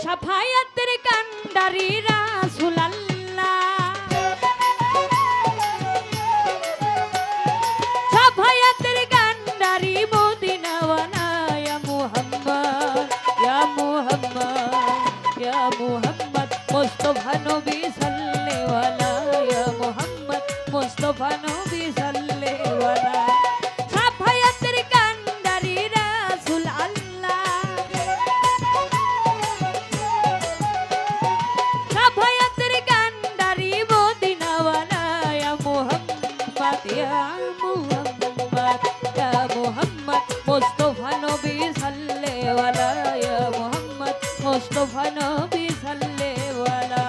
সাফায়াতের কান্ডারি রাসূল আল্লাহ, সাফায়াতের কান্ডারি মদিনাওয়ালা ইয়া মুহাম্মদ ইয়া মুহাম্মদ ইয়া মুহাম্মদ মুস্তাফা নবী সাল্লেওয়ালা ইয়া মুহাম্মদ মুস্তাফা নবী সাল্লেওয়ালা সাফায়াতের কান্ডারি রাসূল আল্লাহ, সাফায়াতের কান্ডারি মদিনাওয়ালা ইয়া মুহাম্মদ ইয়া মুহাম্মদ ইয়া মুহাম্মদ মুস্তাফা নবী সাল্লেওয়ালা ইয়া মুহাম্মদ মুস্তাফা নবী সাল্লেওয়ালা।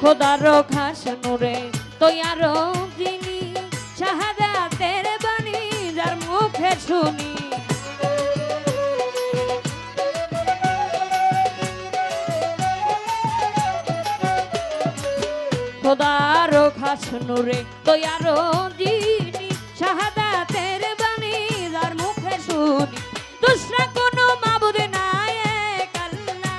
খোদার খাস নূরে তৈয়ার যিনি শাহাদাতের বাণী যার মুখে শুনি, খোদার খাস নূরে তৈয়ার যিনি শাহাদাতের বাণী যার মুখে শুনি, দুসরা কোনো মাবুদ নাই এক আল্লাহ,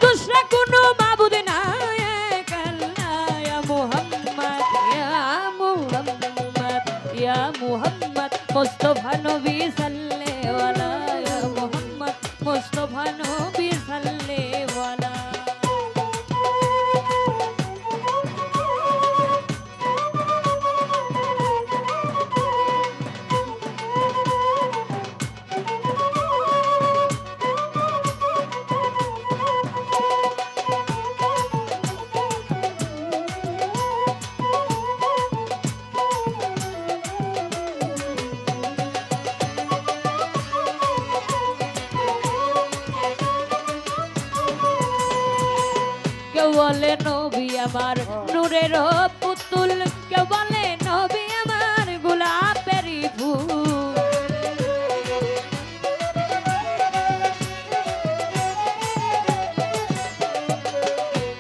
দুসরা কোনো মাবুদ নাই এক আল্লাহ ইয়া মুহাম্মদ ইয়া মুহাম্মদ ইয়া মুহাম্মদ মুস্তাফা নবী সাল্লেওয়ালা ইয়া মুহাম্মদ মুস্তাফা নবী সাল্লেওয়ালা। কেউ বলে নবী আমার নূরের পুতুল, কেউ বলে নবী আমার গোলাপের ফুল,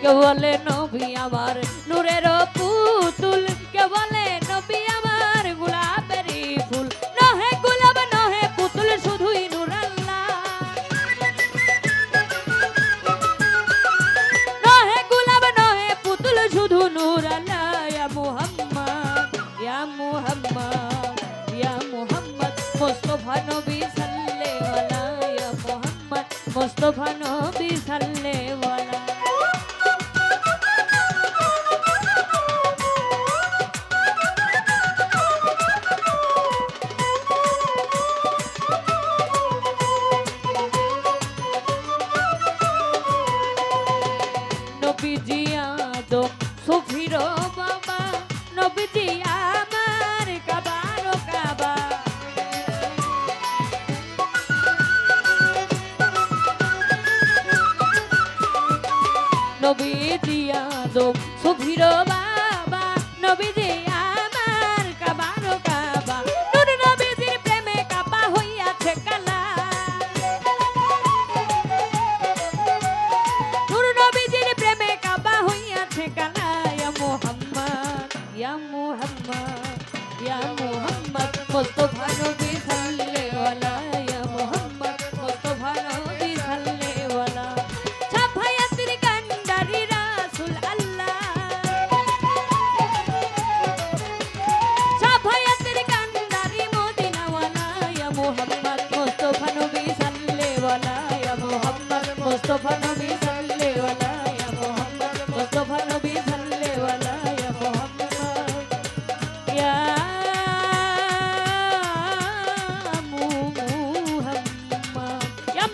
কেউ বলে নবী আমার নূরের পুতুল, কেউ বলে নবী আমার গোলাপের ফুল, নহে গোলাপ নহে পুতুল শুধুই নূর আল্লাহ, নহে গোলাপ নহে পুতুল শুধু নূর আল্লাহ ইয়া মুহাম্মদ ইয়া মুহাম্মদ ইয়া মুহাম্মদ মুস্তাফা নবী সাল্লেওয়ালা ইয়া মুহাম্মদ মুস্তাফা নবী সাল্লেওয়ালা। নবীজি আদম সুফির বাবা, নবীজি আমার কাবার কাবা, নবীজি আদম সুফির বাবা, নবীজি আমার কাবার কাবা, নূর নবীজির প্রেমে কাবা হইয়াছে কালা, নূর নবীজির প্রেমে কাবা হইয়াছে কালা ইয়া মুহাম্মদ ইয়া মুহাম্মদ ইয়া মুহাম্মদ মুস্তাফা নবী সাল্লেওয়ালা ইয়া মুহাম্মদ মুস্তাফা নবী সাল্লেওয়ালা সাফায়াতের কান্ডারি রাসূল আল্লাহ, সাফায়াতের কান্ডারি মদিনাওয়ালা ইয়া মুহাম্মদ মুস্তাফা নবী সাল্লেওয়ালা ইয়া মুহাম্মদ মুস্তাফা নবী সাল্লেওয়ালা ইয়া মুহাম্মদ মুস্তাফা নবী সাল্লেওয়ালা ইয়া মুহাম্মদ ইয়া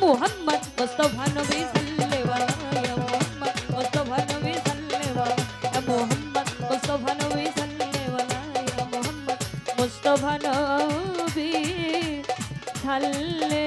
মুহাম্মদ মুস্তাফা নবী সাল্লেওয়ালা ইয়া মুহাম্মদ মুস্তাফা নবী সাল্লেওয়ালা ইয়া মুহাম্মদ মুস্তাফা নবী সাল্লেওয়ালা ইয়া মুহাম্মদ মুস্তাফা নবী সাল্লে